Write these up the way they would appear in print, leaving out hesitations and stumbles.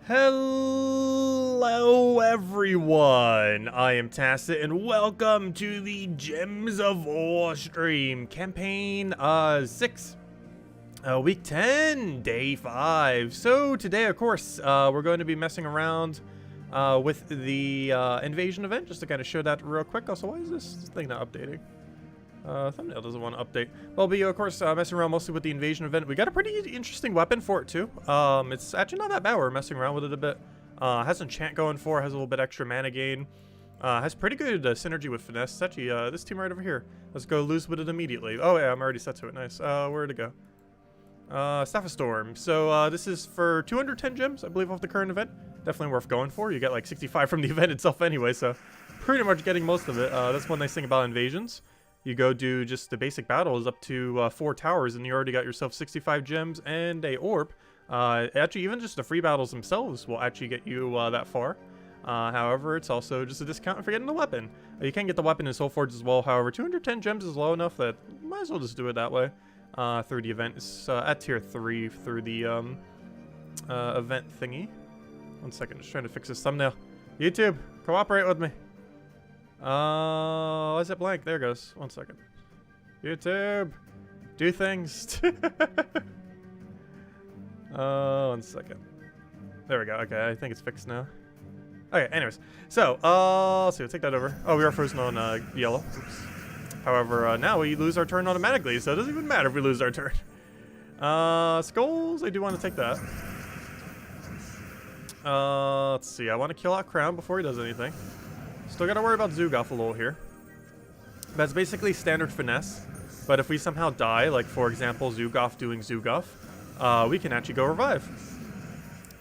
Hello everyone, I am Tacit and welcome to the Gems of War stream, campaign 6, week 10, day 5. So today of course we're going to be messing around with the invasion event, just to kind of show that real quick. Also, why is this thing not updating? Thumbnail doesn't want to update. Well, but of course, messing around mostly with the invasion event. We got a pretty interesting weapon for it too. It's actually not that bad. We're messing around with it a bit. Has some chant going for it, has a little bit extra mana gain. Has pretty good synergy with finesse. It's actually this team right over here. Let's go lose with it immediately. Oh yeah, I'm already set to it. Nice. Where'd it go? Staff of Storm. So this is for 210 gems, I believe, off the current event. Definitely worth going for. You get like 65 from the event itself anyway, so pretty much getting most of it. That's one nice thing about invasions. You go do just the basic battles up to 4 towers, and you already got yourself 65 gems and a orb. Actually, even just the free battles themselves will actually get you that far. However, it's also just a discount for getting the weapon. You can get the weapon in Soulforge as well. However, 210 gems is low enough that you might as well just do it that way through the event. It's at tier 3 through the event thingy. 1 second, just trying to fix this thumbnail. YouTube, cooperate with me. Why is it blank? There it goes. 1 second. YouTube, do things. 1 second. There we go. Okay, I think it's fixed now. Okay, anyways. So, let's see. We'll take that over. Oh, we are frozen on yellow. Oops. However, now we lose our turn automatically, so it doesn't even matter if we lose our turn. Skulls, I do want to take that. Let's see. I want to kill out Crown before he does anything. Still gotta worry about Zugaf a little here. That's basically standard finesse. But if we somehow die, like for example Zugaf doing Zugaf, we can actually go revive.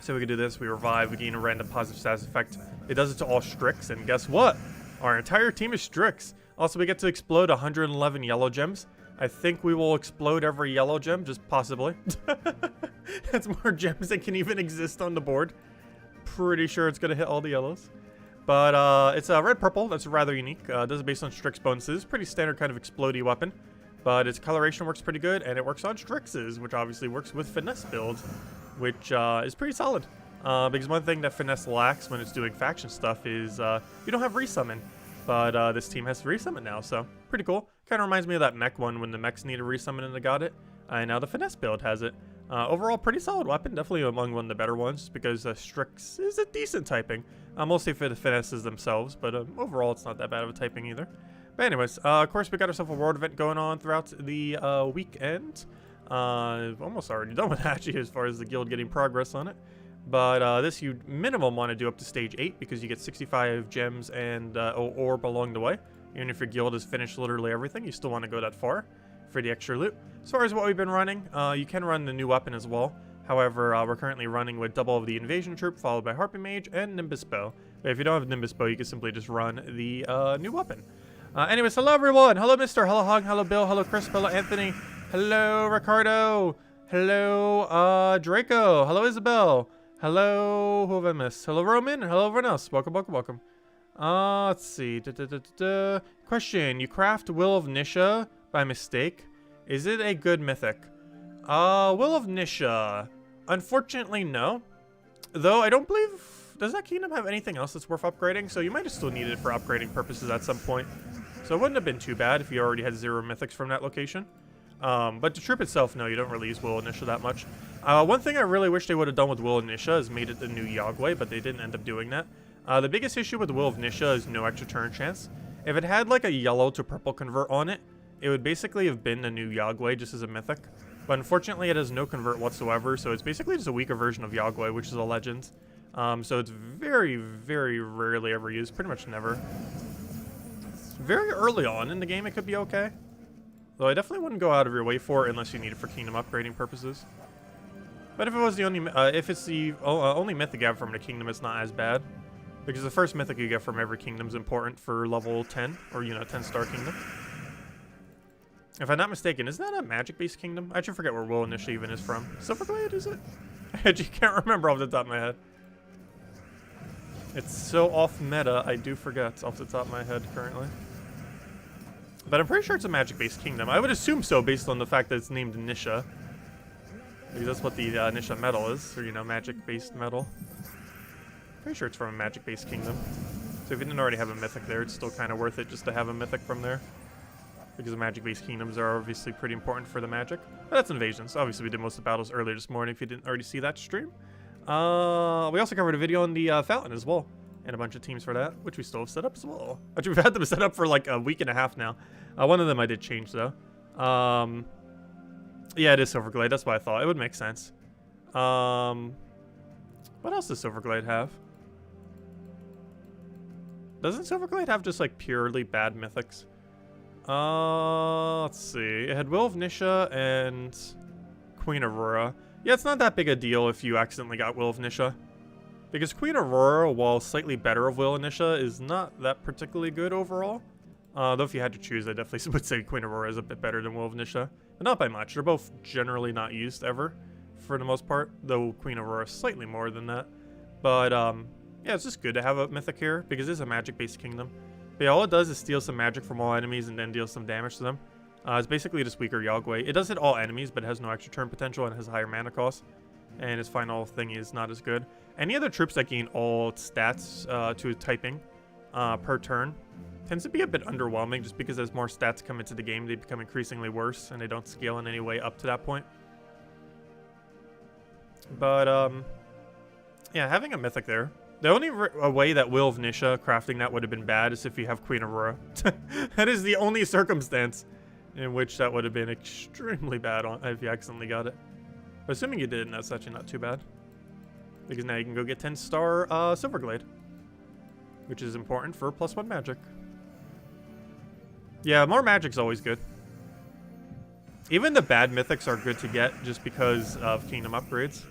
So we can do this, we revive, we gain a random positive status effect. It does it to all Stryx, and guess what? Our entire team is Stryx. Also, we get to explode 111 yellow gems. I think we will explode every yellow gem, just possibly. That's more gems than can even exist on the board. Pretty sure it's gonna hit all the yellows. But it's a red-purple. That's rather unique. Does it based on Stryx bonuses. Pretty standard kind of explodey weapon. But its coloration works pretty good, and it works on Stryx's, which obviously works with finesse build, which is pretty solid. Because one thing that finesse lacks when it's doing faction stuff is you don't have resummon. But this team has resummon now, so pretty cool. Kind of reminds me of that mech one when the mechs needed resummon and they got it. And now the finesse build has it. Overall, pretty solid weapon. Definitely among one of the better ones, because Stryx is a decent typing. Mostly for the finesses themselves, but overall, it's not that bad of a typing either. But anyways, of course, we got ourselves a world event going on throughout the weekend. Almost already done with it, actually, as far as the guild getting progress on it. But this you minimum want to do up to stage 8, because you get 65 gems and orb along the way. Even if your guild has finished literally everything, you still want to go that far for the extra loot. As far as what we've been running, you can run the new weapon as well. However, we're currently running with double of the invasion troop, followed by Harpy Mage and Nimbus Bow. But if you don't have Nimbus Bow, you can simply just run the new weapon. Anyways, hello everyone! Hello Mr. Hello Hog, hello Bill, hello Chris, hello Anthony, hello Ricardo, hello Draco, hello Isabel, hello, who have I missed? Hello Roman, hello everyone else. Welcome, welcome, welcome. Let's see. Question, you craft Will of Nisha by mistake. Is it a good mythic? Will of Nisha. Unfortunately, no. Though I don't believe... Does that kingdom have anything else that's worth upgrading? So you might have still needed it for upgrading purposes at some point. So it wouldn't have been too bad if you already had 0 mythics from that location. But the troop itself, no, you don't really use Will of Nisha that much. One thing I really wish they would have done with Will of Nisha is made it the new Yagway, but they didn't end up doing that. The biggest issue with Will of Nisha is no extra turn chance. If it had like a yellow to purple convert on it, it would basically have been the new Yagway just as a mythic. But unfortunately, it has no convert whatsoever, so it's basically just a weaker version of Yagway, which is a legend. So it's very, very rarely ever used. Pretty much never. Very early on in the game, it could be okay. Though I definitely wouldn't go out of your way for it unless you need it for kingdom upgrading purposes. But if it was the only, if it's the only mythic you have from the kingdom, it's not as bad. Because the first mythic you get from every kingdom is important for level 10, or, you know, 10-star kingdom. If I'm not mistaken, isn't that a magic-based kingdom? I actually forget where Will Nisha even is from. Silverglade, is it? I actually can't remember off the top of my head. It's so off meta, I do forget off the top of my head currently. But I'm pretty sure it's a magic-based kingdom. I would assume so based on the fact that it's named Nisha. Because that's what the Nisha metal is, or, you know, magic-based metal. Pretty sure it's from a magic-based kingdom. So if you didn't already have a mythic there, it's still kind of worth it just to have a mythic from there. Because the magic-based kingdoms are obviously pretty important for the magic. But that's invasions. Obviously, we did most of the battles earlier this morning if you didn't already see that stream. We also covered a video on the Fountain as well. And a bunch of teams for that, which we still have set up as well. Which we've had them set up for like a week and a half now. One of them I did change though. Yeah, it is Silverglade. That's what I thought. It would make sense. What else does Silverglade have? Doesn't Silverglade have just like purely bad mythics? Let's see. It had Will of Nisha and Queen Aurora. Yeah, it's not that big a deal if you accidentally got Will of Nisha. Because Queen Aurora, while slightly better of Will of Nisha, is not that particularly good overall. Though if you had to choose, I definitely would say Queen Aurora is a bit better than Will of Nisha. But not by much. They're both generally not used ever, for the most part. Though Queen Aurora is slightly more than that. But, yeah, it's just good to have a mythic here, because it's a magic-based kingdom. But yeah, all it does is steal some magic from all enemies and then deal some damage to them. It's basically just weaker Yagway. It does hit all enemies, but it has no extra turn potential and has a higher mana cost. And its final thing is not as good. Any other troops that gain all stats to typing per turn tends to be a bit underwhelming, just because as more stats come into the game, they become increasingly worse, and they don't scale in any way up to that point. But, yeah, having a mythic there. The only way that Will of Nisha crafting that would have been bad is if you have Queen Aurora. That is the only circumstance in which that would have been extremely bad if you accidentally got it. But assuming you did, that's actually not too bad. Because now you can go get 10-star Silverglade. Which is important for +1 magic. Yeah, more magic's always good. Even the bad mythics are good to get just because of kingdom upgrades.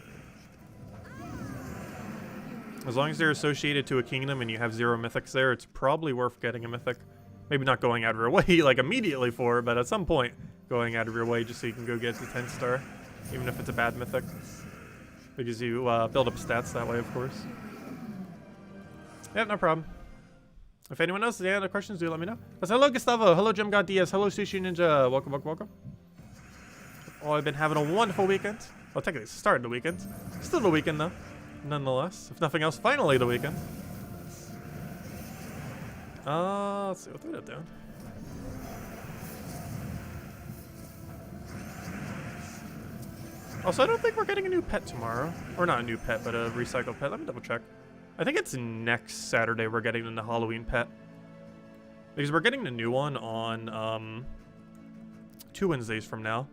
As long as they're associated to a kingdom and you have 0 mythics there, it's probably worth getting a mythic. Maybe not going out of your way, like, immediately for it, but at some point, going out of your way just so you can go get the 10-star. Even if it's a bad mythic. Because you build up stats that way, of course. Yeah, no problem. If anyone else has any other questions, do let me know. Hello, Gustavo. Hello, Jim God Diaz. Hello, Sushi Ninja. Welcome, welcome, welcome. Oh, I've been having a wonderful weekend. Well, technically, it's started the weekend. Still the weekend, though. Nonetheless. If nothing else, finally the weekend. Let's see. What did I do? Also, I don't think we're getting a new pet tomorrow. Or not a new pet, but a recycled pet. Let me double check. I think it's next Saturday we're getting the Halloween pet. Because we're getting the new one on 2 Wednesdays from now.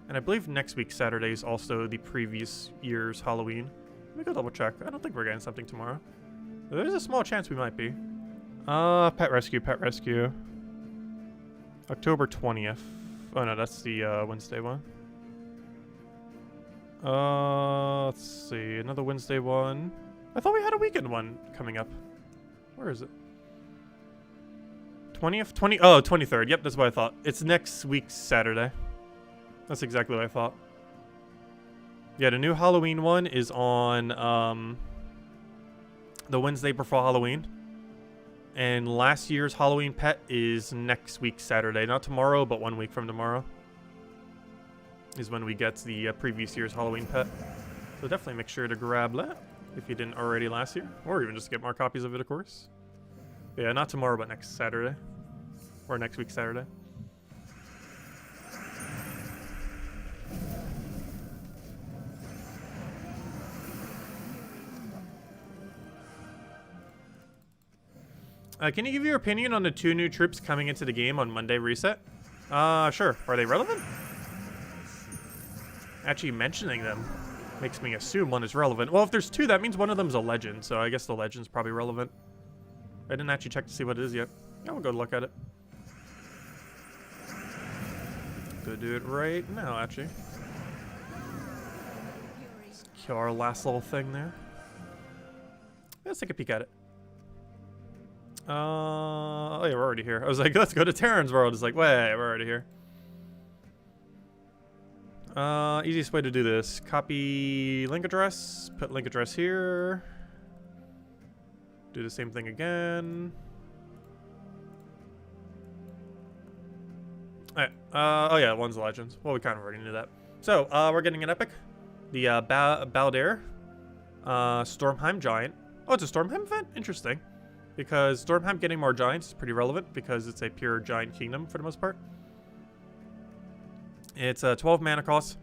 And I believe next week Saturday is also the previous year's Halloween. Let me go double check. I don't think we're getting something tomorrow. There's a small chance we might be. Pet rescue, pet rescue. October 20th. Oh no, that's the Wednesday one. Let's see. Another Wednesday one. I thought we had a weekend one coming up. Where is it? 20th? 23rd. Yep, that's what I thought. It's next week's Saturday. That's exactly what I thought. Yeah, the new Halloween one is on the Wednesday before Halloween. And last year's Halloween pet is next week Saturday. Not tomorrow, but 1 week from tomorrow. Is when we get the previous year's Halloween pet. So definitely make sure to grab that if you didn't already last year. Or even just get more copies of it, of course. But yeah, not tomorrow, but next Saturday. Or next week Saturday. Can you give your opinion on the 2 new troops coming into the game on Monday reset? Sure. Are they relevant? Actually mentioning them makes me assume one is relevant. Well, if there's 2, that means one of them's a legend, so I guess the legend's probably relevant. I didn't actually check to see what it is yet. Yeah, we'll go look at it. Go do it right now, actually. Let's kill our last little thing there. Let's take a peek at it. Oh yeah, we're already here. I was like, let's go to Terran's world. It's like, wait, we're already here. Easiest way to do this. Copy link address. Put link address here. Do the same thing again. Alright. Oh yeah, one's legends. Well, we kind of already knew that. So, we're getting an epic. The Baldair. Stormheim Giant. Oh, it's a Stormheim event? Interesting. Because Stormheim getting more giants is pretty relevant because it's a pure giant kingdom for the most part. It's a 12 mana cost.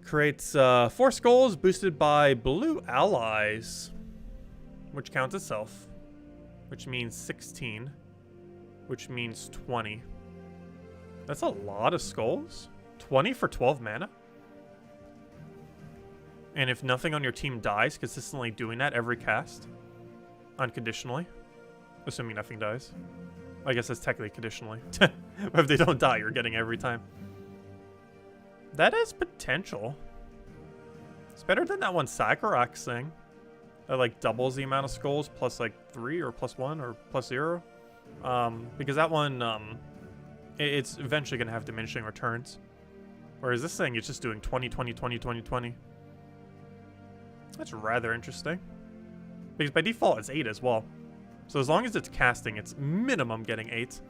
Creates 4 skulls boosted by blue allies, which counts itself, which means 16, which means 20. That's a lot of skulls. 20 for 12 mana? And if nothing on your team dies, consistently doing that every cast? Unconditionally? Assuming nothing dies. I guess that's technically conditionally. But if they don't die, you're getting every time. That has potential. It's better than that one Sakurax thing. That like doubles the amount of skulls plus like 3 or plus 1 or plus 0. Because that one, it's eventually going to have diminishing returns. Whereas this thing, it's just doing 20, 20, 20, 20, 20. That's rather interesting. Because by default, it's 8 as well. So as long as it's casting, it's minimum getting 8.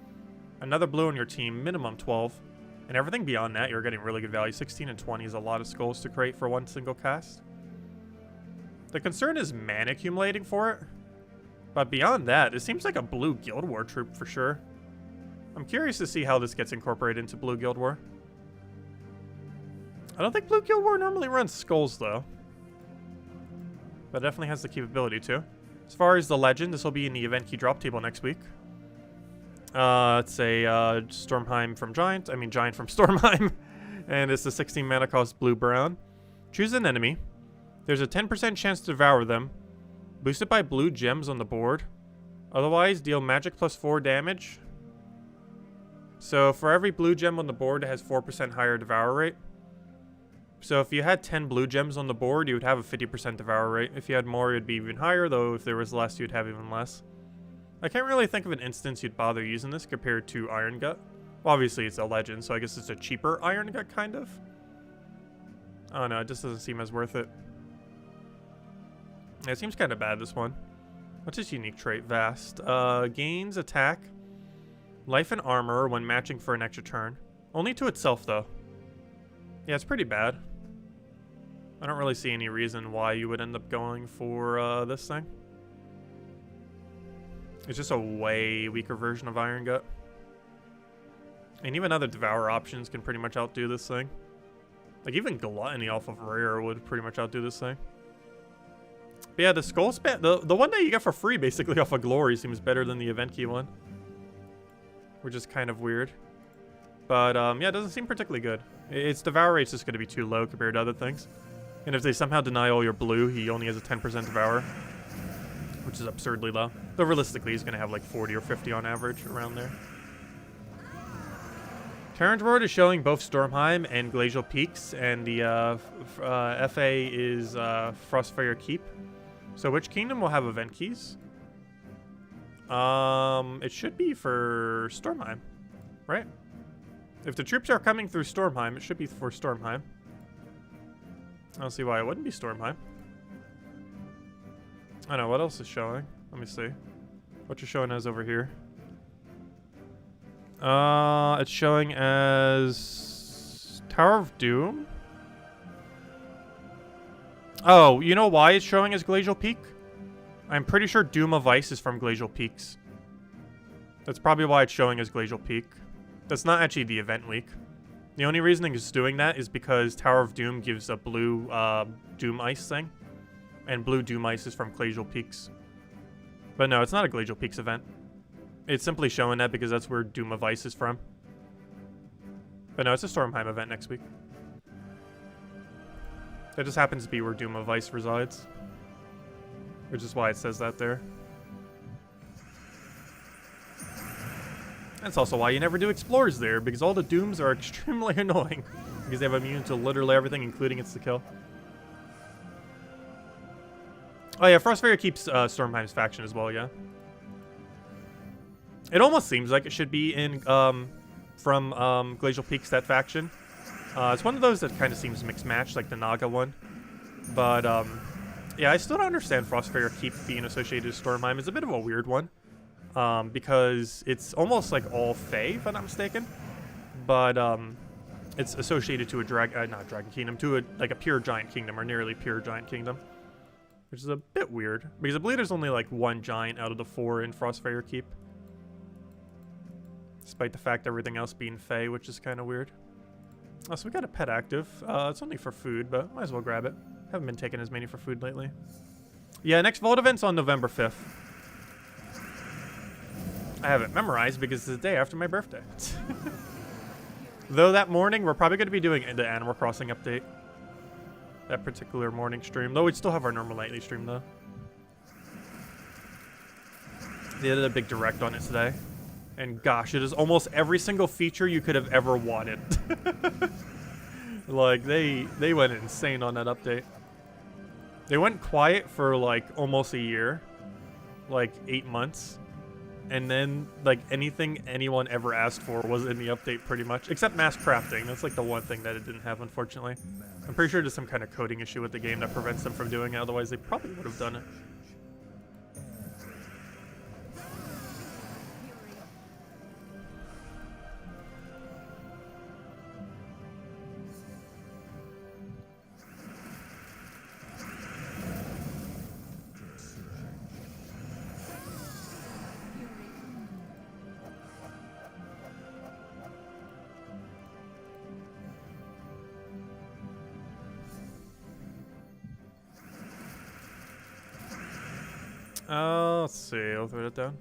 Another blue on your team, minimum 12. And everything beyond that, you're getting really good value. 16 and 20 is a lot of skulls to create for one single cast. The concern is mana accumulating for it. But beyond that, it seems like a blue Guild War troop for sure. I'm curious to see how this gets incorporated into blue Guild War. I don't think blue Guild War normally runs skulls though. But it definitely has the capability to. As far as the legend, this will be in the event key drop table next week. It's a Stormheim from Giant. I mean Giant from Stormheim. And it's the 16 mana cost blue-brown. Choose an enemy. There's a 10% chance to devour them. Boosted by blue gems on the board. Otherwise, deal magic plus 4 damage. So for every blue gem on the board, it has 4% higher devour rate. So if you had 10 blue gems on the board, you would have a 50% devour rate. If you had more, it'd be even higher, though if there was less, you'd have even less. I can't really think of an instance you'd bother using this compared to Iron Gut. Well, obviously it's a legend, so I guess it's a cheaper Iron Gut, kind of. I don't know, it just doesn't seem as worth it. Yeah, it seems kind of bad, this one. What's his unique trait? Vast. Gains attack, life and armor when matching for an extra turn. Only to itself, though. Yeah, it's pretty bad. I don't really see any reason why you would end up going for this thing. It's just a way weaker version of Iron Gut. And even other Devour options can pretty much outdo this thing. Like even Gluttony off of Rare would pretty much outdo this thing. But yeah, the Skull Span, the one that you get for free basically off of Glory seems better than the event key one. Which is kind of weird. But yeah, it doesn't seem particularly good. Its Devour rate's just going to be too low compared to other things. And if they somehow deny all your blue, he only has a 10% Devour. Which is absurdly low. Though realistically, he's going to have like 40 or 50 on average, around there. Terran's Road is showing both Stormheim and Glacial Peaks, and the FA is Frostfire Keep. So which kingdom will have event keys? It should be for Stormheim, right? If the troops are coming through Stormheim, it should be for Stormheim. I don't see why it wouldn't be Stormheim. I don't know, what else is showing? Let me see. What you're showing as over here? It's showing as Tower of Doom. Oh, you know why it's showing as Glacial Peak? I'm pretty sure Doom of Ice is from Glacial Peaks. That's probably why it's showing as Glacial Peak. That's not actually the event leak. The only reason it's doing that is because Tower of Doom gives a blue Doom Ice thing. And blue Doom Ice is from Glacial Peaks. But no, it's not a Glacial Peaks event. It's simply showing that because that's where Doom of Ice is from. But no, it's a Stormheim event next week. That just happens to be where Doom of Ice resides. Which is why it says that there. That's also why you never do Explorers there, because all the Dooms are extremely annoying. Because they have immune to literally everything, including Insta-Kill. Oh yeah, Frostfire keeps Stormheim's faction as well, yeah. It almost seems like it should be in from Glacial Peaks, that faction. It's one of those that kind of seems mixed match, like the Naga one. But yeah, I still don't understand Frostfire Keep being associated with Stormheim. It's a bit of a weird one. Because it's almost like all Fae, if I'm not mistaken. But it's associated to a not Dragon Kingdom, to like a pure Giant Kingdom, or nearly pure Giant Kingdom. which is a bit weird, because I believe there's only like 1 giant out of the 4 in Frostfire Keep. Despite the fact everything else being Fey, which is kind of weird. Oh, so we got a pet active. It's only for food, but might as well grab it. Haven't been taking as many for food lately. Yeah, next Vault event's on November 5th. I have it memorized because it's the day after my birthday. Though that morning, we're probably going to be doing the Animal Crossing update. That particular morning stream. Though we'd still have our normal nightly stream, though. They did a big direct on it today. And gosh, it is almost every single feature you could have ever wanted. Like, they went insane on that update. They went quiet for, like, almost a year. Like, 8 months. And then, like, anything anyone ever asked for was in the update, pretty much. Except mass crafting. That's, like, the one thing that it didn't have, unfortunately. I'm pretty sure there's some kind of coding issue with the game that prevents them from doing it. Otherwise, they probably would have done it. Let's see, I'll throw it down.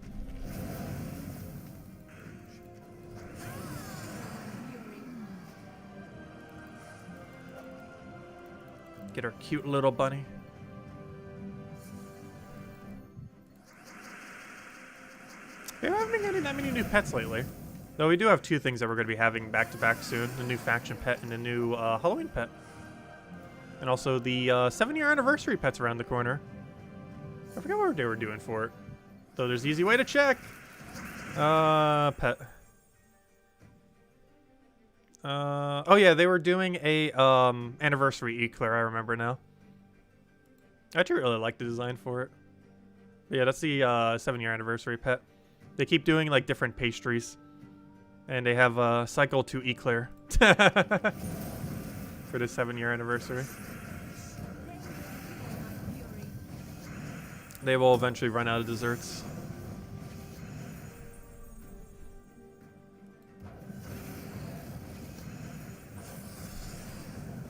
Get our cute little bunny. We haven't been getting that many new pets lately. Though we do have 2 things that we're going to be having back-to-back soon. The new faction pet and the new Halloween pet. And also the 7-year anniversary pet's around the corner. I forgot what they were doing for it. Though there's an easy way to check. Pet. Oh yeah, they were doing a anniversary eclair, I remember now. I actually really like the design for it. But yeah, that's the 7-year anniversary pet. They keep doing like different pastries. And they have a cycle to eclair. For the 7-year anniversary. They will eventually run out of desserts.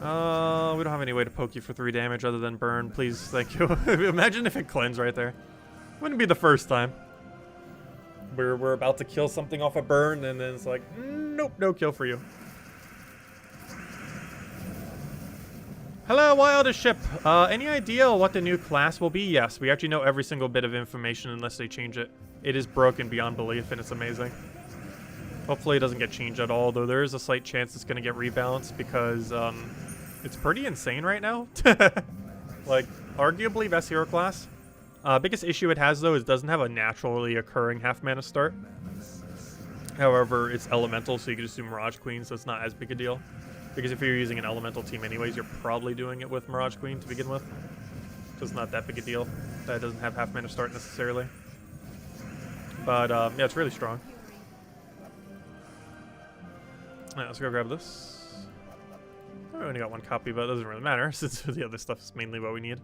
We don't have any way to poke you for 3 damage other than burn. Please, thank you. Imagine if it cleansed right there. Wouldn't be the first time. We're about to kill something off a burn, and then it's like, nope, no kill for you. Hello, wildest ship. Any idea what the new class will be? Yes, we actually know every single bit of information unless they change it. It is broken beyond belief, and it's amazing. Hopefully it doesn't get changed at all, though there is a slight chance it's going to get rebalanced because it's pretty insane right now. Like, arguably best hero class. Biggest issue it has, though, is it doesn't have a naturally occurring half-mana start. However, it's elemental, so you can just do Mirage Queen, so it's not as big a deal. Because if you're using an elemental team anyways, you're probably doing it with Mirage Queen to begin with. So it's not that big a deal. That doesn't have half-mana start necessarily. But, yeah, it's really strong. Alright, let's go grab this. I only got 1 copy, but it doesn't really matter, since the other stuff is mainly what we need.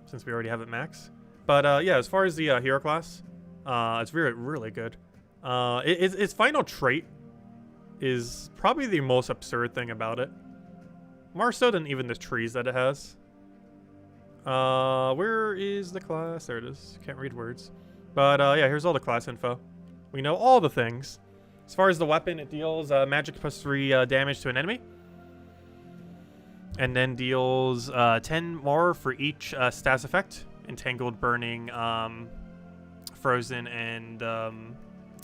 Since we already have it max. But, yeah, as far as the hero class, it's really, really good. Its final trait is probably the most absurd thing about it. More so than even the trees that it has. Where is the class? There it is. Can't read words. But, yeah, here's all the class info. We know all the things. As far as the weapon, it deals magic plus 3 damage to an enemy. And then deals 10 more for each status effect. Entangled, Burning, Frozen, and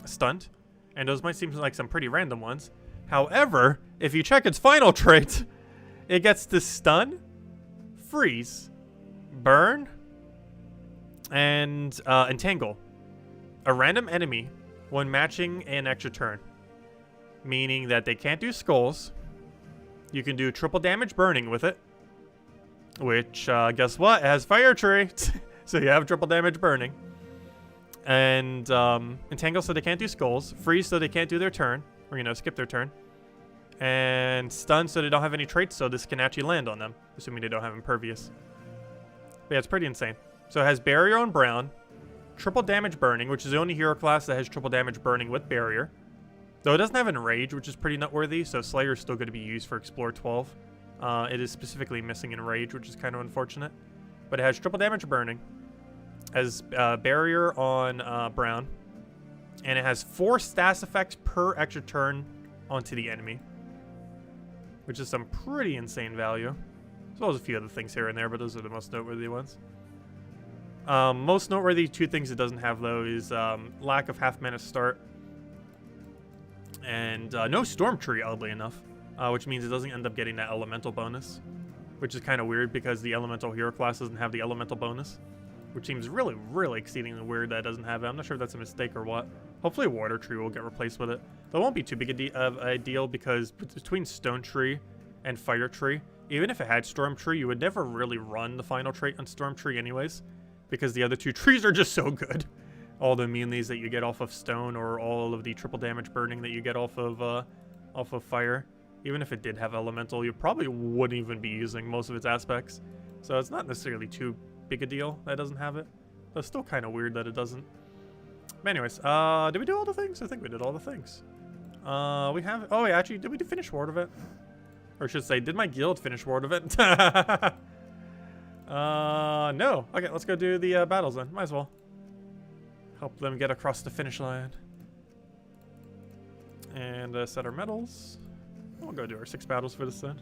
Stunned. And those might seem like some pretty random ones. However, if you check its final trait, it gets to Stun, Freeze, Burn, and Entangle a random enemy when matching an extra turn. Meaning that they can't do skulls. You can do triple damage burning with it. Which, guess what? It has fire tree. So you have triple damage burning. And Entangle so they can't do skulls. Freeze so they can't do their turn. Or, you know, skip their turn. And Stun so they don't have any traits, so this can actually land on them. Assuming they don't have Impervious. But yeah, it's pretty insane. So it has Barrier on Brown, triple damage burning, which is the only hero class that has triple damage burning with Barrier. Though it doesn't have Enrage, which is pretty noteworthy, so Slayer is still going to be used for Explore 12. It is specifically missing Enrage, which is kind of unfortunate. But it has triple damage burning, has Barrier on Brown, and it has 4 stats effects per extra turn onto the enemy, which is some pretty insane value. As well as a few other things here and there, but those are the most noteworthy ones. Most noteworthy 2 things it doesn't have, though, is lack of half-mana start and no Storm Tree, oddly enough, which means it doesn't end up getting that elemental bonus, which is kind of weird because the elemental hero class doesn't have the elemental bonus, which seems really, really exceedingly weird that it doesn't have it. I'm not sure if that's a mistake or what. Hopefully Water Tree will get replaced with it. That won't be too big of a deal because between Stone Tree and Fire Tree, even if it had Storm Tree, you would never really run the final trait on Storm Tree anyways, because the other 2 trees are just so good. All the immunities that you get off of Stone, or all of the triple damage burning that you get off of Fire. Even if it did have Elemental, you probably wouldn't even be using most of its aspects. So it's not necessarily too big a deal that it doesn't have it. But it's still kind of weird that it doesn't. But anyways, did we do all the things? I think we did all the things. We have... Oh, wait, actually, did we finish Ward Event? Or I should say, did my guild finish Ward Event? No. Okay, let's go do the battles then. Might as well. Help them get across the finish line. And set our medals. We'll go do our 6 battles for this then.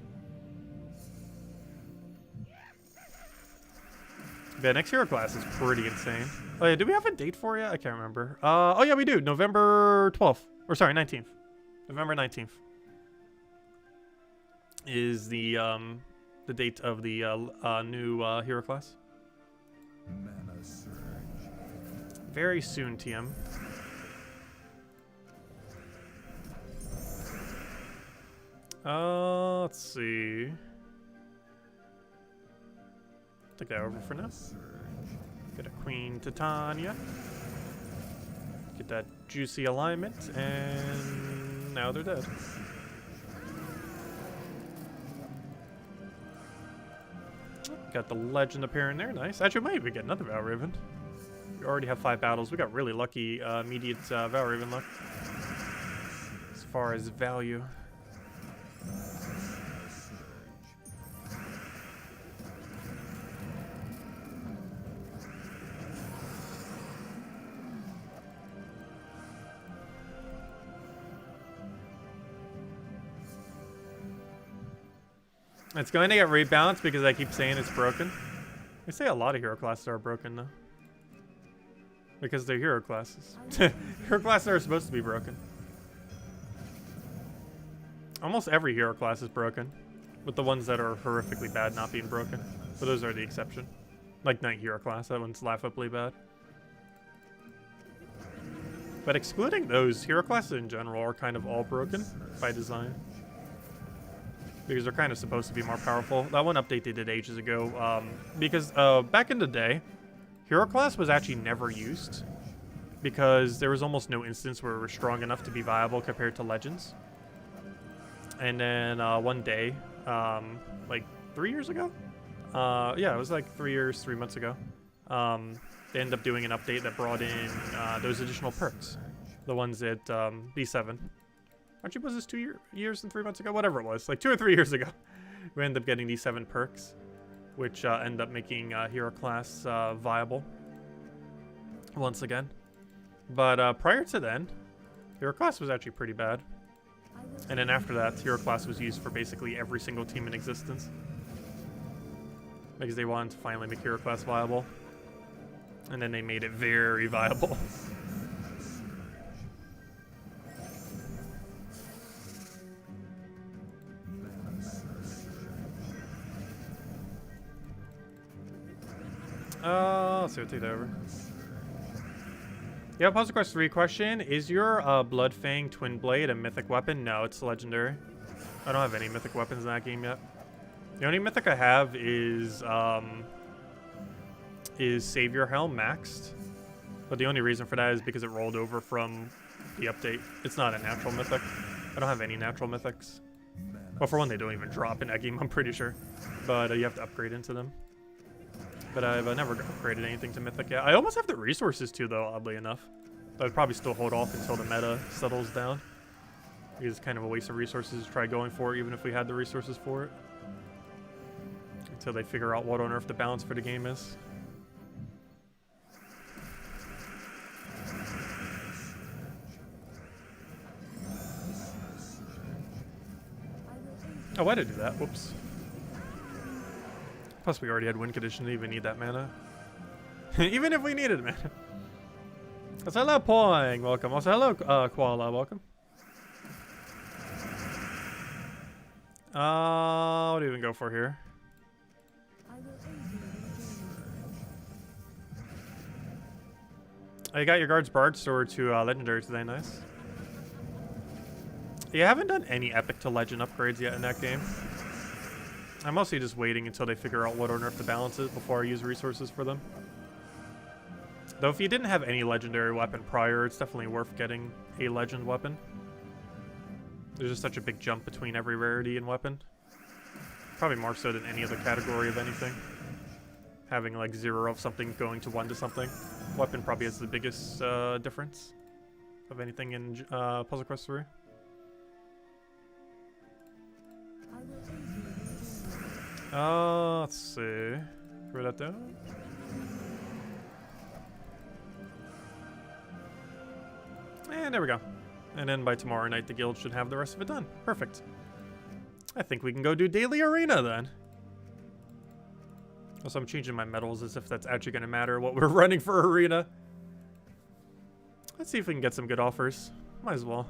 The next hero class is pretty insane. Oh yeah, do we have a date for it? I can't remember. Oh yeah, we do. November 12th. Or sorry, 19th. November 19th is the date of the new hero class. Very soon, TM. Let's see. Take that over for now. Get a Queen Titania. Get that juicy alignment, and now they're dead. Got the legend appearing there, nice. Actually, we might even get another Valraven. We already have 5 battles. We got really lucky immediate Valraven luck as far as value. It's going to get rebalanced because I keep saying it's broken. I say a lot of hero classes are broken though. Because they're hero classes. Hero classes are supposed to be broken. Almost every hero class is broken, with the ones that are horrifically bad not being broken. But those are the exception. Like Knight hero class, that one's laughably bad. But excluding those, hero classes in general are kind of all broken by design. Because they're kind of supposed to be more powerful. That one update they did ages ago. Because back in the day, hero class was actually never used. Because there was almost no instance where it was strong enough to be viable compared to Legends. And then one day, like 3 years ago? Yeah, it was like 3 months ago. They ended up doing an update that brought in those additional perks. The ones at B7. Actually, was this 2 years and 3 months ago? Whatever it was, like 2 or 3 years ago. We ended up getting these 7 perks, which end up making hero class viable once again. But prior to then, hero class was actually pretty bad. And then after that, hero class was used for basically every single team in existence. Because they wanted to finally make hero class viable. And then they made it very viable. Let's see, we'll take that over. Yeah, Puzzle Quest 3 question. Is your Bloodfang Twin Blade a mythic weapon? No, it's legendary. I don't have any mythic weapons in that game yet. The only mythic I have is Savior Helm maxed. But the only reason for that is because it rolled over from the update. It's not a natural mythic. I don't have any natural mythics. Well, for one, they don't even drop in that game, I'm pretty sure. But you have to upgrade into them. but I've never upgraded anything to Mythic yet. I almost have the resources too, though, oddly enough. But I'd probably still hold off until the meta settles down. Because it's kind of a waste of resources to try going for it, even if we had the resources for it. Until they figure out what on earth the balance for the game is. Oh, why did I do that? Whoops. Plus, we already had win condition to even need that mana. Even if we needed mana. Also, hello, Poing. Welcome. Also, hello, Koala. Welcome. What do you even go for here? Oh, you got your guard's Bard Sword to Legendary today. Nice. You haven't done any Epic to Legend upgrades yet in that game. I'm mostly just waiting until they figure out what on earth the balance is before I use resources for them. Though if you didn't have any Legendary weapon prior, it's definitely worth getting a Legend weapon. There's just such a big jump between every rarity and weapon. Probably more so than any other category of anything. Having like 0 of something going to 1 to something. Weapon probably has the biggest difference of anything in Puzzle Quest 3. Let's see. Throw that down. And there we go. And then by tomorrow night, the guild should have the rest of it done. Perfect. I think we can go do daily arena then. Also, I'm changing my medals as if that's actually going to matter what we're running for arena. Let's see if we can get some good offers. Might as well.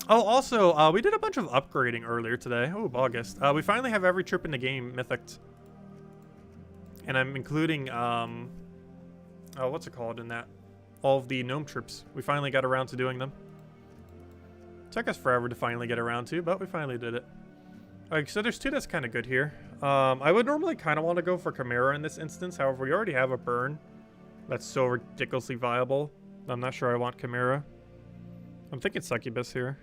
Oh, also, we did a bunch of upgrading earlier today. Oh, August. We finally have every troop in the game Mythic. And I'm including, what's it called in that? All of the gnome troops. We finally got around to doing them. Took us forever to finally get around to, but we finally did it. Alright, so there's 2 that's kind of good here. I would normally kind of want to go for Chimera in this instance. However, we already have a burn that's so ridiculously viable. I'm not sure I want Chimera. I'm thinking Succubus here.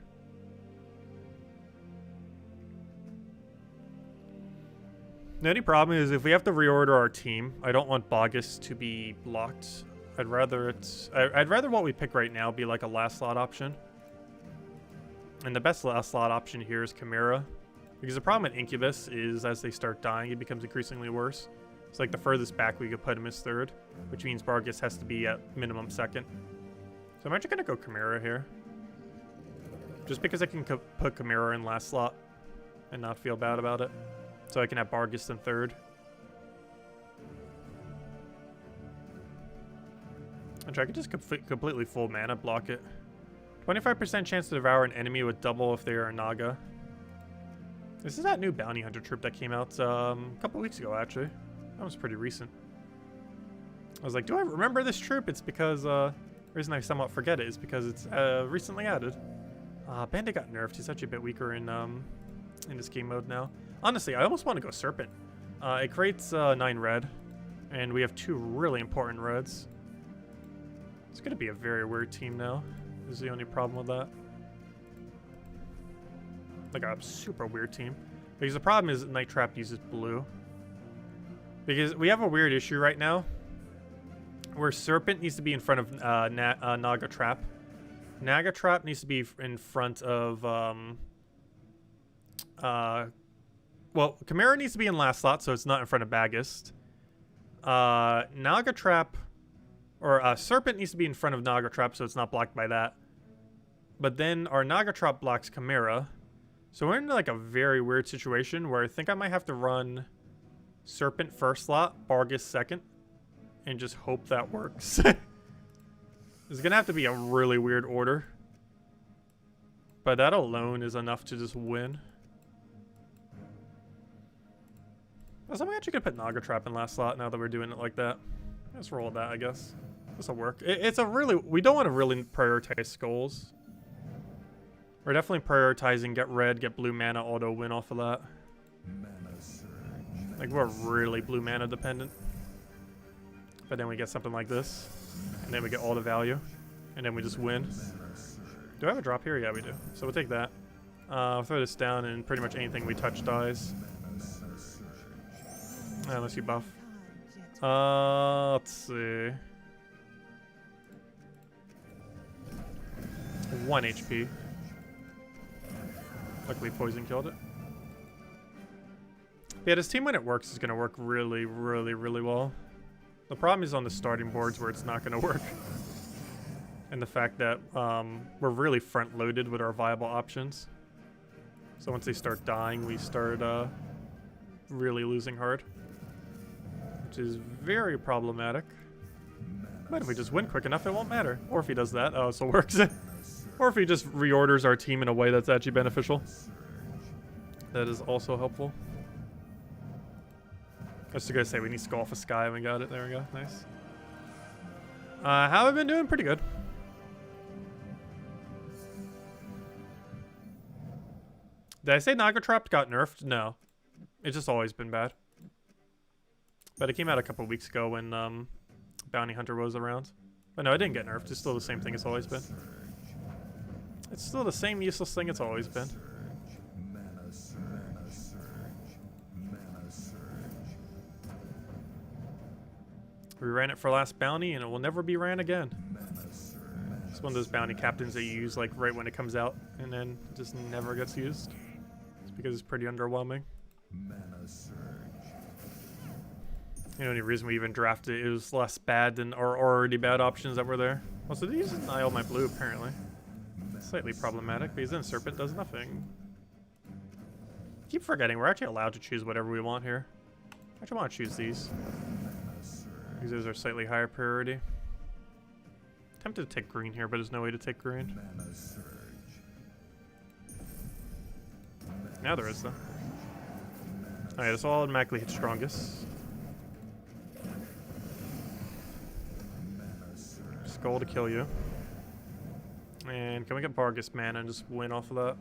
The only problem is if we have to reorder our team, I don't want Bogus to be blocked. I'd rather what we pick right now be like a last slot option. And the best last slot option here is Chimera. Because the problem with Incubus is as they start dying, it becomes increasingly worse. It's like the furthest back we could put him is 3rd, which means Bargus has to be at minimum 2nd. So I'm actually going to go Chimera here. Just because I can put Chimera in last slot and not feel bad about it. So I can have Bargus in 3rd. And I could just completely full mana block it. 25% chance to devour an enemy with double if they are a Naga. This is that new Bounty Hunter troop that came out a couple weeks ago, actually. That was pretty recent. I was like, do I remember this troop? It's because, the reason I somewhat forget it is because it's recently added. Bandit got nerfed. He's actually a bit weaker in this game mode now. Honestly, I almost want to go Serpent. It creates 9 red, and we have 2 really important reds. It's going to be a very weird team now. Is the only problem with that. Like a super weird team. Because the problem is Night Trap uses blue. Because we have a weird issue right now. Where Serpent needs to be in front of Naga Trap. Naga Trap needs to be in front of... well, Chimera needs to be in last slot, so it's not in front of Bagist. Naga Trap... Or Serpent needs to be in front of Naga Trap, so it's not blocked by that. But then our Naga Trap blocks Chimera. So we're in like a very weird situation where I think I might have to run Serpent 1st slot, Bargus 2nd, and just hope that works. It's going to have to be a really weird order. But that alone is enough to just win. So I'm actually going to put Naga Trap in last slot now that we're doing it like that. Let's roll with that, I guess. This'll work. It's a really... We don't want to really prioritize skulls. We're definitely prioritizing get red, get blue mana, auto win off of that. Like, we're really blue mana dependent. But then we get something like this. And then we get all the value. And then we just win. Do I have a drop here? Yeah, we do. So we'll take that. I'll throw this down and pretty much anything we touch dies. Unless you buff. Let's see. 1 HP. Luckily, poison killed it. Yeah, this team when it works is going to work really, really, really well. The problem is on the starting boards where it's not going to work. And the fact that we're really front-loaded with our viable options. So once they start dying, we start really losing hard. Which is very problematic. But if we just win quick enough, it won't matter. Or if he does that, oh, it still works. Or if he just reorders our team in a way that's actually beneficial. That is also helpful. I was just gonna say we need Skull for Sky and we got it. There we go. Nice. How have I been doing? Pretty good. Did I say Nagatrap got nerfed? No. It's just always been bad. But it came out a couple weeks ago when Bounty Hunter was around. But no, it didn't get nerfed. It's still the same thing it's always been. It's still the same useless thing it's always been. We ran it for last bounty, and it will never be ran again. It's one of those bounty captains that you use like right when it comes out, and then it just never gets used. It's because it's pretty underwhelming. The only reason we even drafted it was less bad than our already bad options that were there. Also, they use an IO my blue apparently. Slightly problematic, because then Serpent does nothing. I keep forgetting we're actually allowed to choose whatever we want here. I actually want to choose these. Because those are slightly higher priority. Tempted to take green here, but there's no way to take green. Now there is though. Alright, this will automatically hit strongest. Skull to kill you. And can we get Bargus mana and just win off of that?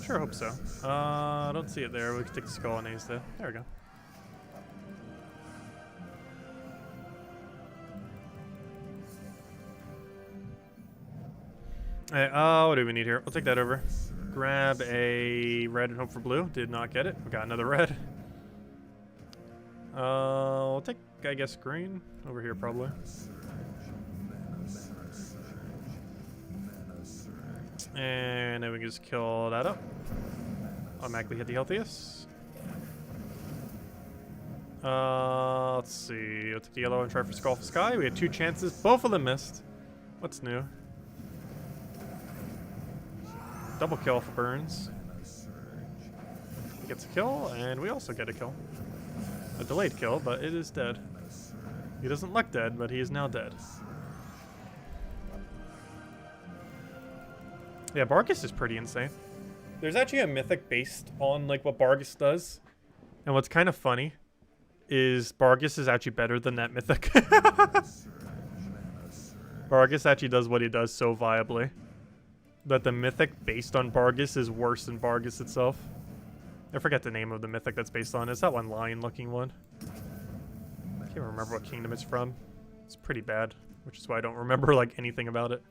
Sure hope so. I don't see it there. We can take the Skull and Ace there. There we go. Alright, what do we need here? We'll take that over. Grab a red and hope for blue. Did not get it. We got another red. We'll take, I guess, green. Over here, probably. And then we can just kill that up. Automatically hit the healthiest. Let's see. I'll take the yellow and try for Skull for Sky. We had 2 chances. Both of them missed. What's new? Double kill for Burns. He gets a kill, and we also get a kill. A delayed kill, but it is dead. He doesn't look dead, but he is now dead. Yeah, Bargus is pretty insane. There's actually a mythic based on like what Bargus does. And what's kind of funny is Bargus is actually better than that mythic. Bargus actually does what he does so viably that the mythic based on Bargus is worse than Bargus itself. I forget the name of the mythic that's based on. It's that one lion looking one. I can't remember what kingdom it's from. It's pretty bad, which is why I don't remember like anything about it.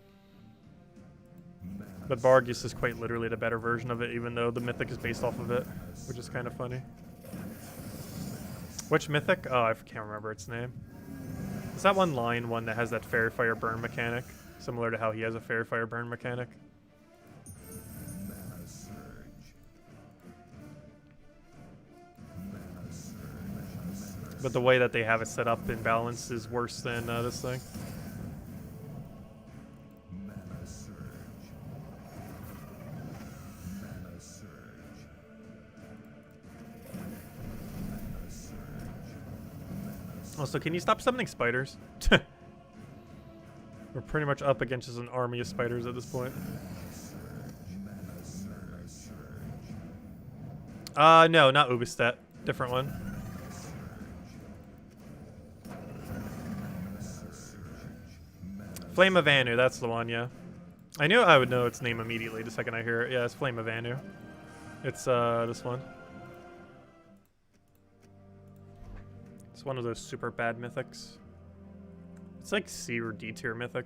But Bargus is quite literally the better version of it, even though the mythic is based off of it, which is kind of funny. Which mythic? Oh, I can't remember its name. It's that one lion one that has that Fairy Fire Burn mechanic, similar to how he has a Fairy Fire Burn mechanic. But the way that they have it set up in balance is worse than this thing. Also, can you stop summoning spiders? We're pretty much up against just an army of spiders at this point. No, not Ubistat. Different one. Flame of Anu, that's the one, yeah. I knew I would know its name immediately the second I hear it. Yeah, it's Flame of Anu. It's, this one. It's one of those super bad mythics. It's like C or D tier mythic.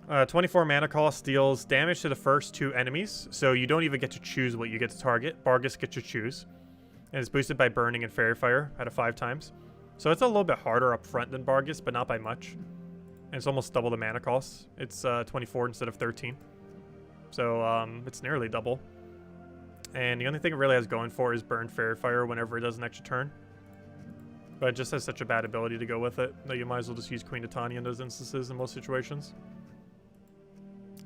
24 mana cost deals damage to the first 2 enemies, so you don't even get to choose what you get to target. Bargus gets to choose. And it's boosted by Burning and Fairy Fire out of 5 times. So it's a little bit harder up front than Bargus, but not by much. And it's almost double the mana cost. It's 24 instead of 13. So it's nearly double. And the only thing it really has going for is Burn Fairy Fire whenever it does an extra turn. But it just has such a bad ability to go with it that you might as well just use Queen Titania in those instances in most situations.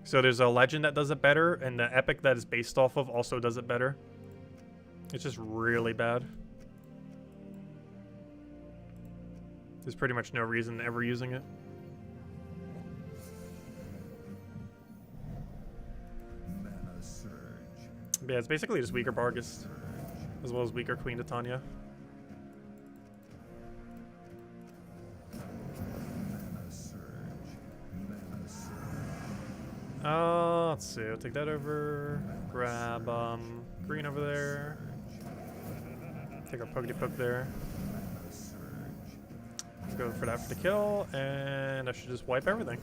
So there's a legend that does it better, and the epic that is based off of also does it better. It's just really bad. There's pretty much no reason ever using it. But yeah, it's basically just weaker Bargus, as well as weaker Queen Titania. Let's see. I'll take that over. Grab green over there. Take our Pokey-Poke there. Go for that for the kill, and I should just wipe everything.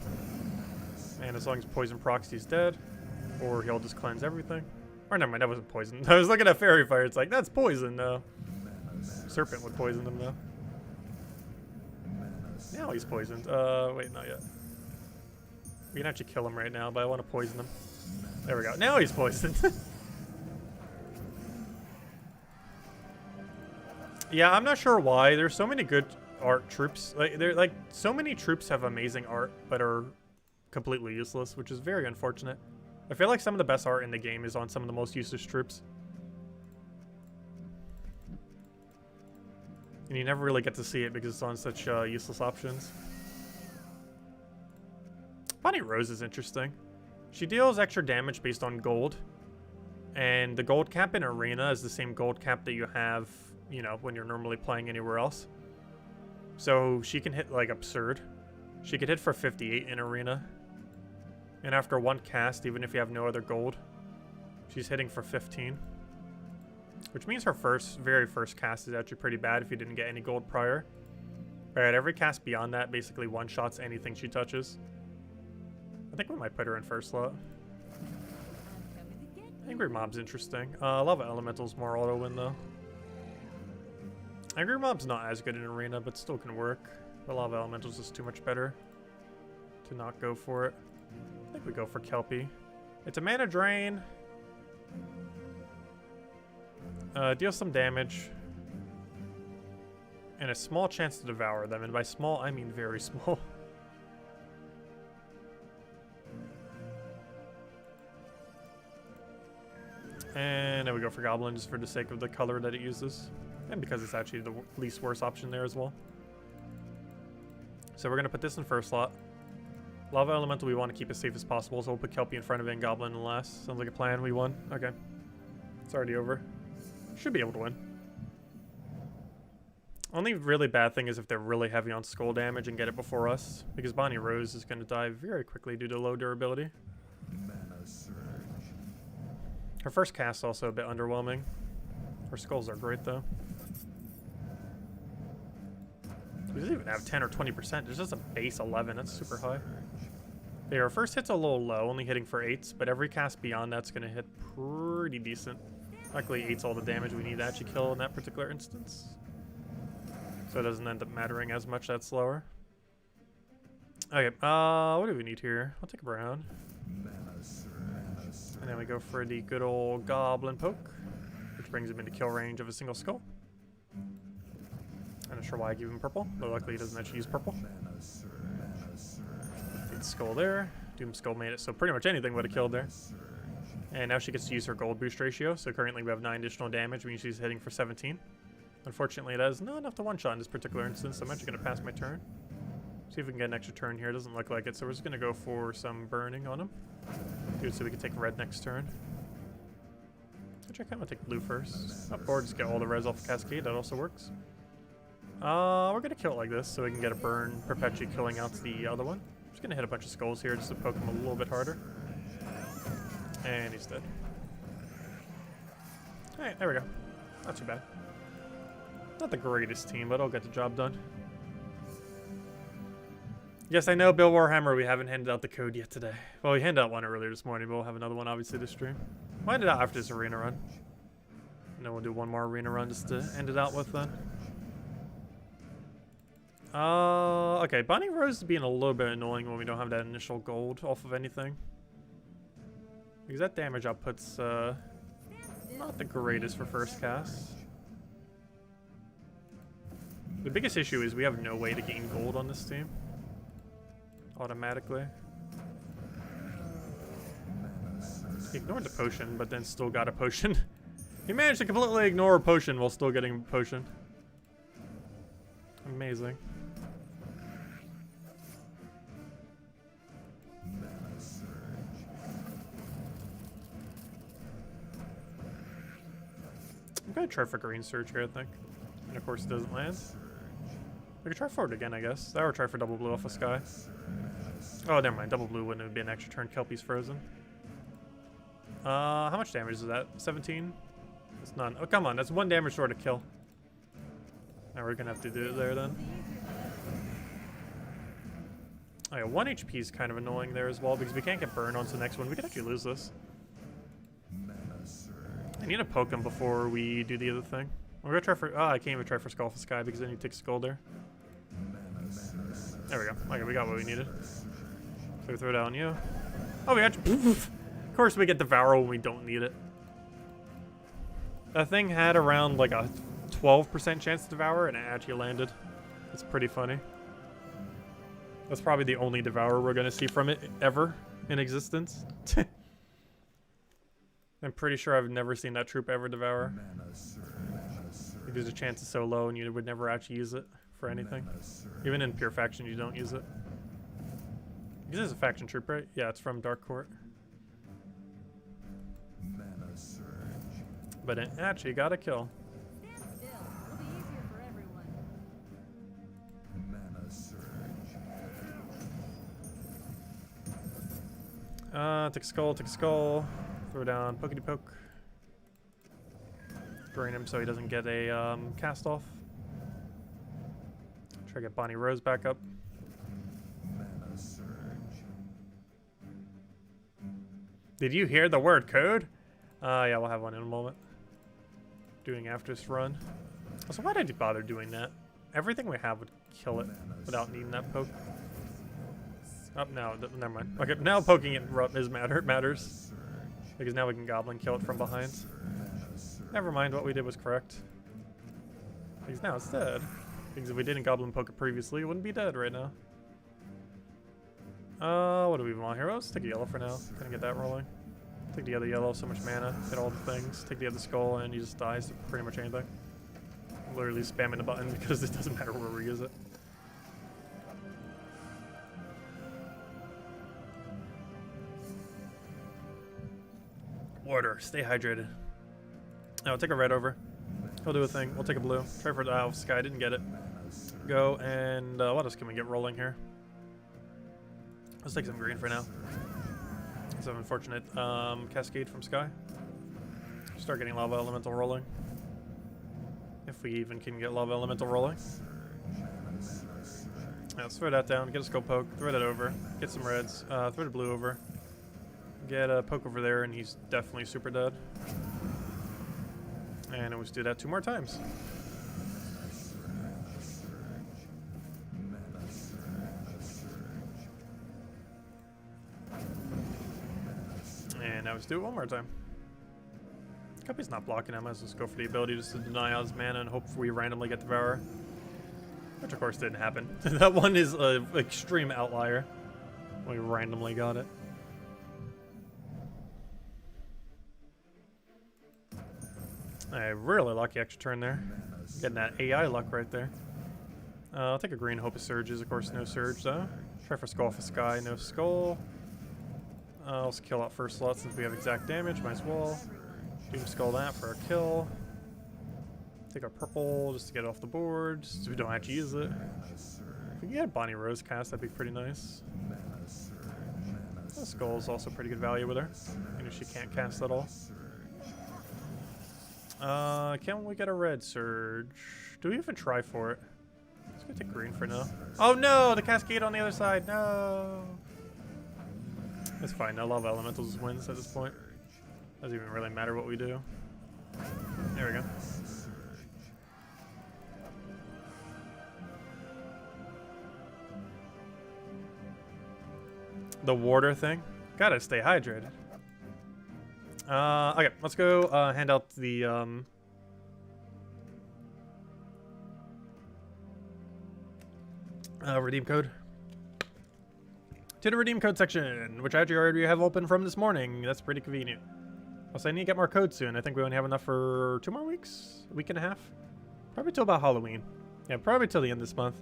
And as long as Poison Proxy's dead, or he'll just cleanse everything. Or never mind, that wasn't poison. I was looking at Fairy Fire. It's like, that's poison, though. Serpent would poison him, though. Now he's poisoned. Wait, not yet. We can actually kill him right now, but I want to poison him. There we go. Now he's poisoned. Yeah, I'm not sure why. There's so many good art troops. Like so many troops have amazing art, but are completely useless, which is very unfortunate. I feel like some of the best art in the game is on some of the most useless troops. And you never really get to see it because it's on such useless options. Bonnie Rose is interesting. She deals extra damage based on gold. And the gold cap in Arena is the same gold cap that you have, you know, when you're normally playing anywhere else. So she can hit, like, absurd. She could hit for 58 in Arena. And after one cast, even if you have no other gold, she's hitting for 15. Which means her very first cast is actually pretty bad if you didn't get any gold prior. Alright, every cast beyond that basically one-shots anything she touches. I think we might put her in first slot. Angry Mob's interesting. Lava Elemental's more auto-win, though. Angry Mob's not as good in Arena, but still can work. But Lava Elemental's just too much better to not go for it. I think we go for Kelpie. It's a mana drain. Deals some damage. And a small chance to devour them. And by small, I mean very small. And then we go for Goblin just for the sake of the color that it uses. And because it's actually the least worst option there as well. So we're going to put this in first slot. Lava Elemental we want to keep as safe as possible, so we'll put Kelpie in front of it and Goblin in last. Sounds like a plan. We won. Okay. It's already over. Should be able to win. Only really bad thing is if they're really heavy on skull damage and get it before us. Because Bonnie Rose is going to die very quickly due to low durability. Her first cast is also a bit underwhelming. Her skulls are great though. She doesn't even have 10 or 20%. There's just a base 11. That's super high. Yeah, her first hit's a little low, only hitting for 8s, but every cast beyond that's going to hit pretty decent. Luckily, 8's all the damage we need to actually kill in that particular instance. So it doesn't end up mattering as much that slower. Okay, what do we need here? I'll take a brown. And then we go for the good old Goblin Poke, which brings him into kill range of a single skull. I'm not sure why I gave him purple, but luckily he doesn't actually use purple. Feed skull there. Doom Skull made it, so pretty much anything would have killed there. And now she gets to use her gold boost ratio, so currently we have 9 additional damage, means she's hitting for 17. Unfortunately, that is not enough to one-shot in this particular instance, so I'm actually going to pass my turn. See if we can get an extra turn here. It doesn't look like it, so we're just going to go for some burning on him. Do it so we can take red next turn. Which I kind of take blue first. Or just get all the res off the Cascade, that also works. We're going to kill it like this, so we can get a burn, perpetually killing out the other one. Just going to hit a bunch of skulls here just to poke him a little bit harder. And he's dead. Alright, there we go. Not too bad. Not the greatest team, but I'll get the job done. Yes, I know, Bill Warhammer, we haven't handed out the code yet today. Well, we handed out one earlier this morning, but we'll have another one obviously this stream. We'll hand it out after this arena run. And then we'll do one more arena run just to end it out with then. Okay, Bunny Rose is being a little bit annoying when we don't have that initial gold off of anything. Because that damage output's, not the greatest for first cast. The biggest issue is we have no way to gain gold on this team. Automatically. He ignored the potion, but then still got a potion. He managed to completely ignore a potion while still getting a potion. Amazing. I'm gonna try for green surge here, I think. And of course it doesn't land. We could try for it again, I guess. That or try for double blue off of Sky. Oh, never mind. Double blue wouldn't be an extra turn. Kelpie's frozen. How much damage is that? 17? It's none. Oh, come on. That's 1 damage short of kill. Now we're gonna have to do it there then. Oh yeah, 1 HP is kind of annoying there as well because we can't get burned onto the next one. We could actually lose this. I need to poke him before we do the other thing. We're gonna try for. Oh, I can't even try for Skull for Sky because then he takes Skull there. There we go. Okay, we got what we needed. So we throw it out on you. Oh, we actually. Of course, we get Devour when we don't need it. That thing had around like a 12% chance to Devour, and it actually landed. It's pretty funny. That's probably the only Devour we're gonna see from it ever in existence. I'm pretty sure I've never seen that troop ever Devour. Because the chance is so low and you would never actually use it for anything. Even in pure faction you don't use it. Because it's a faction troop, right? Yeah, it's from Dark Court. But it actually got a kill. Take a skull, take a skull. Throw down pokey poke. Drain him so he doesn't get a cast off. Try to get Bonnie Rose back up. Did you hear the word code? Yeah, we'll have one in a moment. Doing after this run. Also, why did I bother doing that? Everything we have would kill it without needing that poke. Oh, no, never mind. Okay, now poking it matters. Because now we can goblin kill it from behind. Never mind, what we did was correct. Because now it's dead. Because if we didn't goblin poke it previously, it wouldn't be dead right now. What do we want here? Let's take a yellow for now. Gonna get that rolling. Take the other yellow, so much mana, hit all the things. Take the other skull, and he just dies to pretty much anything. Literally spamming the button because it doesn't matter where we use it. Water, stay hydrated. I'll take a red over. He'll do a thing. We'll take a blue. Try for the Sky, didn't get it. Go, and what else can we get rolling here? Let's take some green for now. Some unfortunate Cascade from Sky. Start getting Lava Elemental rolling. If we even can get Lava Elemental rolling. Yeah, let's throw that down, get a Skull Poke, throw that over, get some reds, throw the blue over. Get a poke over there, and he's definitely super dead. And we'll just do that 2 more times. And now let's do it 1 more time. Cupby's not blocking him. Let's just go for the ability just to deny out his mana and hope we randomly get Devourer. Which of course didn't happen. That one is an extreme outlier. We randomly got it. A really lucky extra turn there. Getting that AI luck right there. I'll take a green, hope it surges. Of course, no surge though. Try for Skull for Sky, no skull. Let's kill out first slot since we have exact damage. Might as well. Doom Skull that for a kill. Take our purple just to get it off the board, so we don't actually use it. If we can get a Bonnie Rose cast, that'd be pretty nice. The skull is also pretty good value with her, even if she can't cast at all. Can we get a red surge? Do we even try for it? Just gonna take green for now. Oh no, the cascade on the other side. No. It's fine. I love elementals wins at this point. Doesn't even really matter what we do. There we go. The water thing. Gotta stay hydrated. Okay, let's go hand out the redeem code. To the redeem code section, which I actually already have open from this morning. That's pretty convenient. Also, I need to get more codes soon. I think we only have enough for 2 more weeks? A week and a half? Probably till about Halloween. Yeah, probably till the end of this month.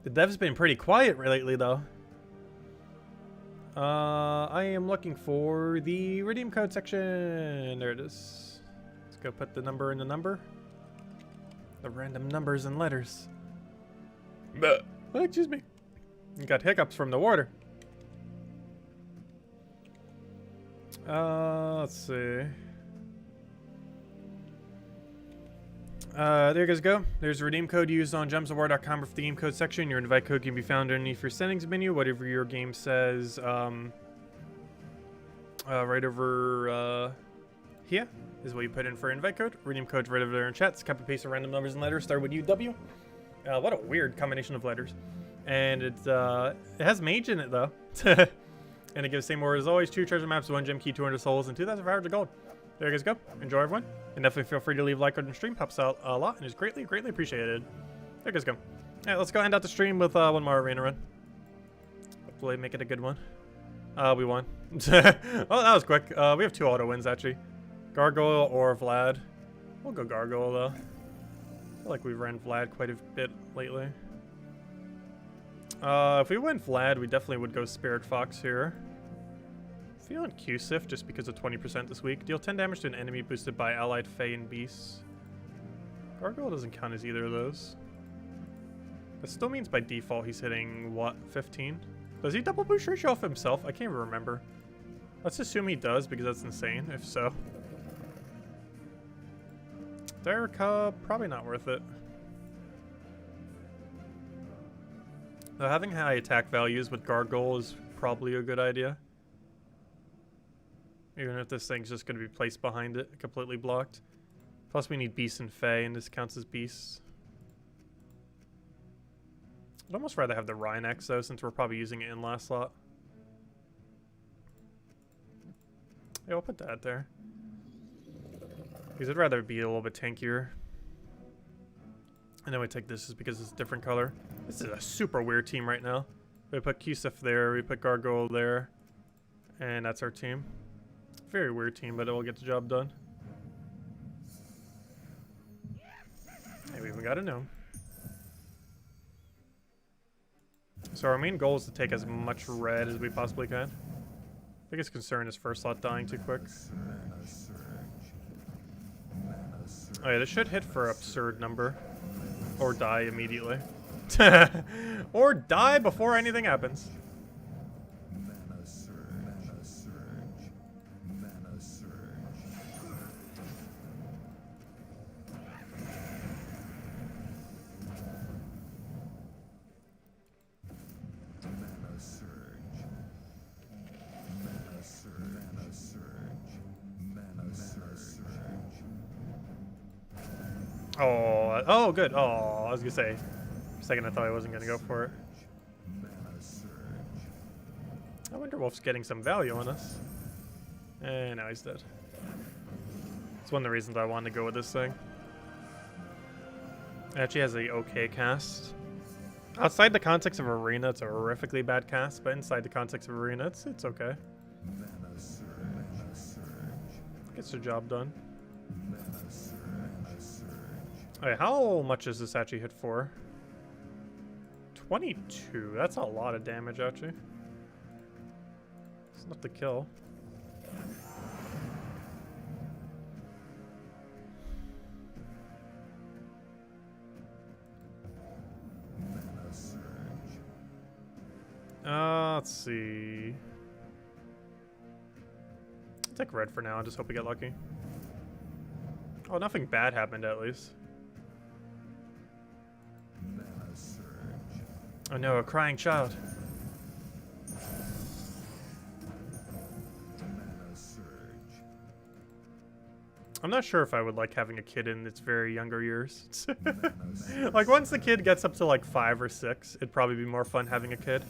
The dev's been pretty quiet lately, though. I am looking for the redeem code section. There it is. Let's go put the number in the number. The random numbers and letters. Oh, excuse me. You got hiccups from the water. Let's see. There you guys go. There's a redeem code used on gemsofwar.com for the game code section. Your invite code can be found underneath your settings menu, whatever your game says. Right over here is what you put in for invite code. Redeem code's right over there in chat. Copy paste the random numbers and letters. Start with UW. What a weird combination of letters. And it has mage in it though. And it gives the same order as always: 2 treasure maps, 1 gem key, 200 souls, and 2,500 gold. There you guys go. Enjoy, everyone. And definitely feel free to leave a like on the stream. Helps out a lot and is greatly, greatly appreciated. There you guys go. Alright, let's go end out the stream with one more arena run. Hopefully make it a good one. We won. Oh, that was quick. We have 2 auto wins, actually. Gargoyle or Vlad. We'll go Gargoyle, though. I feel like we've ran Vlad quite a bit lately. If we went Vlad, we definitely would go Spirit Fox here. Feeling Q-Sif just because of 20% this week. Deal 10 damage to an enemy boosted by allied Fae and Beasts. Gargoyle doesn't count as either of those. That still means by default he's hitting, what, 15? Does he double boost ratio off himself? I can't even remember. Let's assume he does because that's insane, if so. Derek, probably not worth it. Though having high attack values with Gargoyle is probably a good idea. Even if this thing's just going to be placed behind it, completely blocked. Plus we need Beasts and Fae, and this counts as Beasts. I'd almost rather have the Rhinox, though, since we're probably using it in last slot. Yeah, we'll put that there. Because I'd rather be a little bit tankier. And then we take this just because it's a different color. This is a super weird team right now. We put Q-Sif there, we put Gargoyle there. And that's our team. Very weird team, but it will get the job done. Hey, we even got a gnome. So our main goal is to take as much red as we possibly can. Biggest concern is first slot dying too quick. Oh yeah, this should hit for an absurd number. Or die immediately. Or die before anything happens. Oh, good. Oh, I was gonna say. For a second, I thought I wasn't gonna go for it. I wonder Wolf's getting some value on us. And now he's dead. It's one of the reasons I wanted to go with this thing. It actually has a okay cast. Outside the context of Arena, it's a horrifically bad cast, but inside the context of Arena, it's okay. Gets the job done. Okay, how much does this actually hit for? 22. That's a lot of damage, actually. It's enough to kill. Let's see. I'll take red for now and just hope we get lucky. Oh, nothing bad happened at least. Oh no, a crying child. I'm not sure if I would like having a kid in its very younger years. Like once the kid gets up to like 5 or 6, it'd probably be more fun having a kid.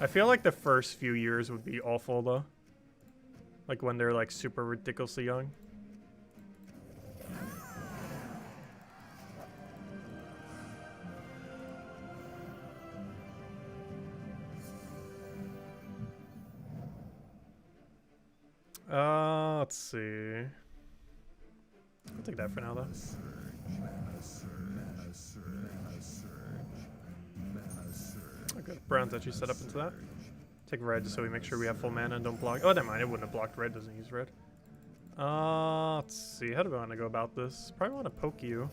I feel like the first few years would be awful though. Like when they're like super ridiculously young. Let's see. I'll take that for now, though. Okay, brown's actually set up into that. Take red just so we make sure we have full mana and don't block. Oh, never mind. It wouldn't have blocked red. Doesn't use red. Let's see. How do we want to go about this? Probably want to poke you.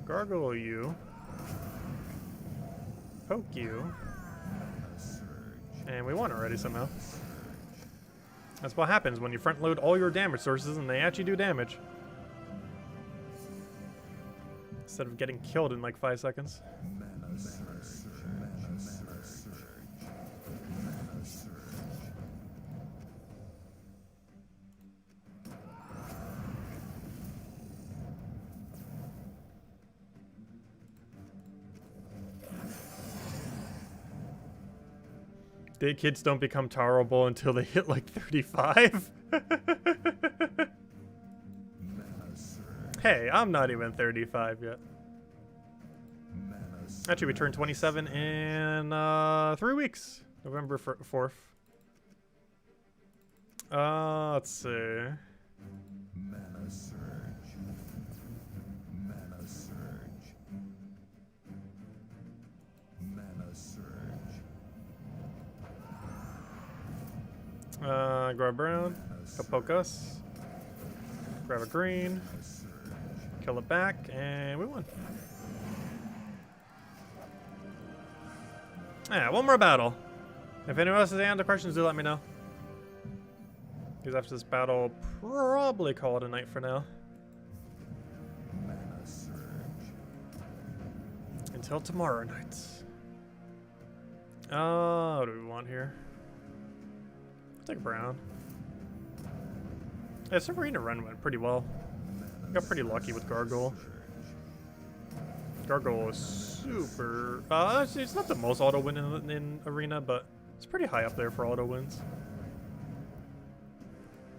Gargle you. Poke you. And we won already somehow. That's what happens when you front load all your damage sources and they actually do damage. Instead of getting killed in like 5 seconds. The kids don't become tolerable until they hit like 35. Hey, I'm not even 35 yet. Actually, we turn 27 in 3 weeks. November 4th. Let's see. Grab brown, go poke us, grab a green, kill it back, and we won. Yeah, one more battle. If anyone else has any other questions, do let me know. Because after this battle, I'll probably call it a night for now. Until tomorrow night. What do we want here? Take a brown. Yeah, this arena run went pretty well. Got pretty lucky with Gargoyle. Gargoyle is super... it's not the most auto win in arena, but it's pretty high up there for auto wins.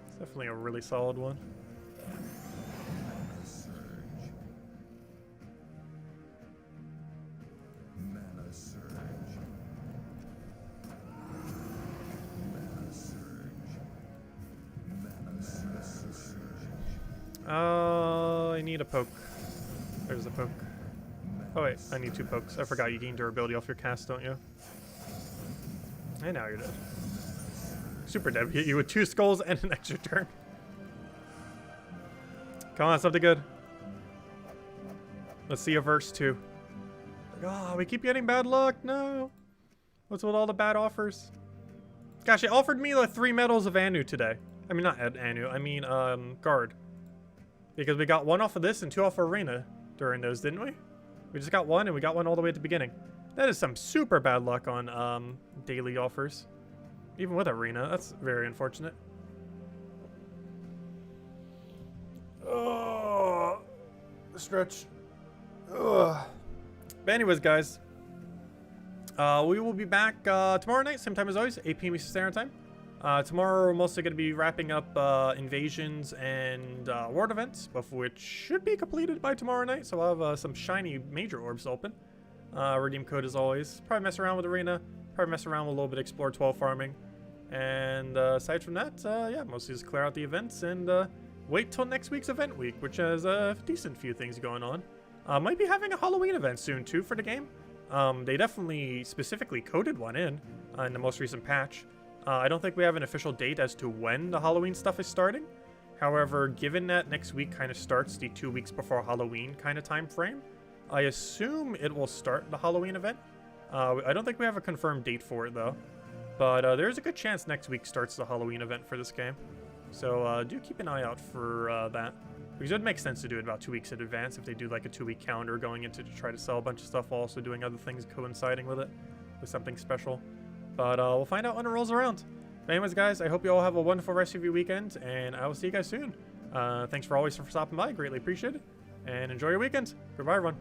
It's definitely a really solid one. I need a poke. There's a poke. Oh wait, I need 2 pokes. I forgot you gain durability off your cast, don't you? And now you're dead. Super dead. Hit you with 2 skulls and an extra turn. Come on, something good. Let's see a verse 2. Oh, we keep getting bad luck. No. What's with all the bad offers? Gosh, it offered me like 3 medals of Anu today. I mean, not Anu. I mean, Guard. Because we got 1 off of this and 2 off of Arena during those, didn't we? We just got 1 and we got 1 all the way at the beginning. That is some super bad luck on daily offers. Even with Arena, that's very unfortunate. Oh, stretch. Ugh. But anyways, guys, we will be back tomorrow night, same time as always, 8 p.m. Eastern Standard Time. Tomorrow we're mostly going to be wrapping up invasions and world events, both of which should be completed by tomorrow night. So I'll have some shiny major orbs open. Redeem code as always. Probably mess around with Arena. Probably mess around with a little bit Explore 12 farming. And aside from that, yeah, mostly just clear out the events and wait till next week's event week, which has a decent few things going on. Might be having a Halloween event soon too for the game. They definitely specifically coded one in the most recent patch. I don't think we have an official date as to when the Halloween stuff is starting. However, given that next week kind of starts the 2 weeks before Halloween kind of time frame, I assume it will start the Halloween event. I don't think we have a confirmed date for it though. But there's a good chance next week starts the Halloween event for this game. So do keep an eye out for that. Because it would make sense to do it about 2 weeks in advance if they do like a 2-week calendar going into to try to sell a bunch of stuff while also doing other things coinciding with it, with something special. But we'll find out when it rolls around. But anyways, guys, I hope you all have a wonderful rest of your weekend, and I will see you guys soon. Thanks for always for stopping by. Greatly appreciated. And enjoy your weekend. Goodbye, everyone.